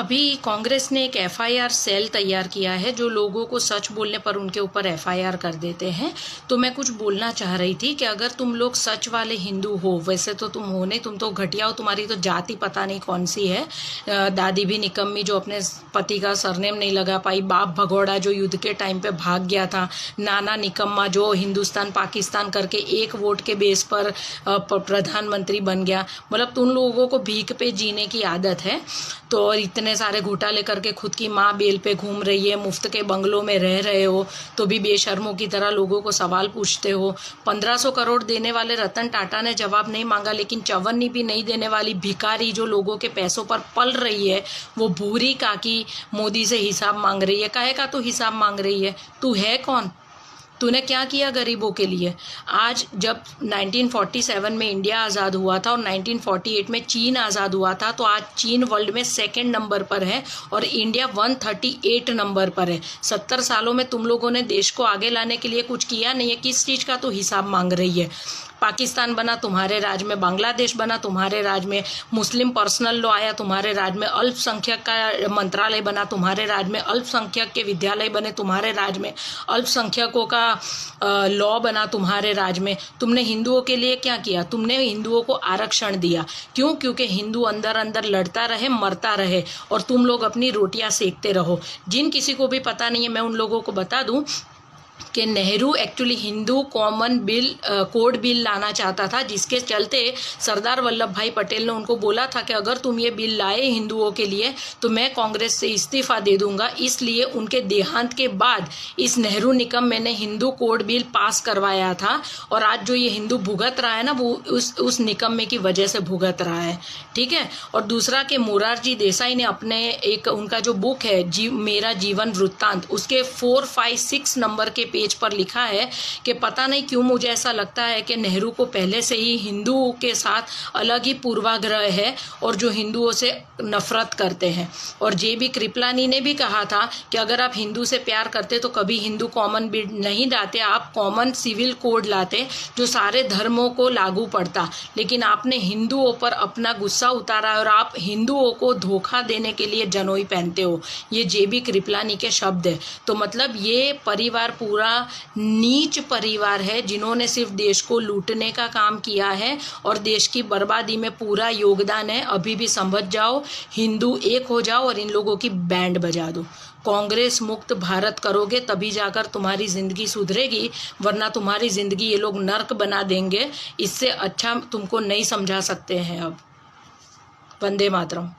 अभी कांग्रेस ने एक एफआईआर सेल तैयार किया है जो लोगों को सच बोलने पर उनके ऊपर एफआईआर कर देते हैं। तो मैं कुछ बोलना चाह रही थी कि अगर तुम लोग सच वाले हिंदू हो, वैसे तो तुम हो नहीं, तुम तो घटिया हो, तुम्हारी तो जाति पता नहीं कौन सी है। दादी भी निकम्मी जो अपने पति का सरनेम नहीं लगा पाई, बाप भगोड़ा जो युद्ध के टाइम पे भाग गया था, नाना निकम्मा जो हिंदुस्तान पाकिस्तान करके एक वोट के बेस पर प्रधानमंत्री बन गया। मतलब तुम लोगों को भीख पे जीने की आदत है। तो इतने सारे घोटाले करके खुद की माँ बेल पे घूम रही है, मुफ्त के बंगलों में रह रहे हो, तो भी बेशर्मों की तरह लोगों को सवाल पूछते हो। 1500 करोड़ देने वाले रतन टाटा ने जवाब नहीं मांगा, लेकिन चवन्नी भी नहीं देने वाली भिखारी जो लोगों के पैसों पर पल रही है, वो भूरी काकी मोदी से हिसाब मांग रही है। काहे का तो हिसाब मांग रही है? तू है कौन? तूने क्या किया गरीबों के लिए? आज जब 1947 में इंडिया आज़ाद हुआ था और 1948 में चीन आज़ाद हुआ था, तो आज चीन वर्ल्ड में 2nd नंबर पर है और इंडिया 138 नंबर पर है। 70 सालों में तुम लोगों ने देश को आगे लाने के लिए कुछ किया नहीं है। किस चीज़ का तो हिसाब मांग रही है? पाकिस्तान बना तुम्हारे राज में, बांग्लादेश बना तुम्हारे राज में, मुस्लिम पर्सनल लॉ आया तुम्हारे राज में, अल्पसंख्यक का मंत्रालय बना तुम्हारे राज में, अल्पसंख्यक के विद्यालय बने तुम्हारे राज में, अल्पसंख्यकों का लॉ बना तुम्हारे राज में। तुमने हिंदुओं के लिए क्या किया? तुमने हिंदुओं को आरक्षण दिया। क्यों? क्योंकि हिंदू अंदर अंदर लड़ता रहे, मरता रहे और तुम लोग अपनी रोटियां सेकते रहो। जिन किसी को भी पता नहीं है, मैं उन लोगों को बता दूं कि Nehru actually Hindu common bill code bill लाना चाहता था, जिसके चलते सरदार वल्लभ भाई पटेल ने उनको बोला था कि अगर तुम ये बिल लाए हिंदुओं के लिए तो मैं कांग्रेस से इस्तीफा दे दूंगा। इसलिए उनके देहांत के बाद इस नेहरू निकम्मे ने हिंदू कोड बिल पास करवाया था और आज जो ये हिंदू भुगत रहा है ना, वो उस निकम्मे की वजह से भुगत रहा है। ठीक है। और दूसरा कि मोरारजी देसाई ने अपने एक उनका जो बुक है मेरा जीवन वृत्तांत, उसके 4, 5, 6 नंबर के पेज पर लिखा है कि पता नहीं क्यों मुझे ऐसा लगता है कि नेहरू को पहले से ही हिंदुओं के साथ अलग ही पूर्वाग्रह है और जो हिंदुओं से नफरत करते हैं। और जेबी कृपलानी ने भी कहा था कि अगर आप हिंदू से प्यार करते तो कभी हिंदू कॉमन बिल नहीं लाते, आप कॉमन सिविल कोड लाते जो सारे धर्मों को लागू पड़ता। लेकिन आपने हिंदुओं पर अपना गुस्सा उतारा और आप हिंदुओं को धोखा देने के लिए जनोई पहनते हो। ये जेबी कृपलानी के शब्द है। तो मतलब ये परिवार पूरा नीच परिवार है जिन्होंने सिर्फ देश को लूटने का काम किया है और देश की बर्बादी में पूरा योगदान है। अभी भी समझ जाओ, हिंदू एक हो जाओ और इन लोगों की बैंड बजा दो। कांग्रेस मुक्त भारत करोगे तभी जाकर तुम्हारी जिंदगी सुधरेगी, वरना तुम्हारी जिंदगी ये लोग नर्क बना देंगे। इससे अच्छा तुमको नहीं समझा सकते हैं अब। वंदे मातरम।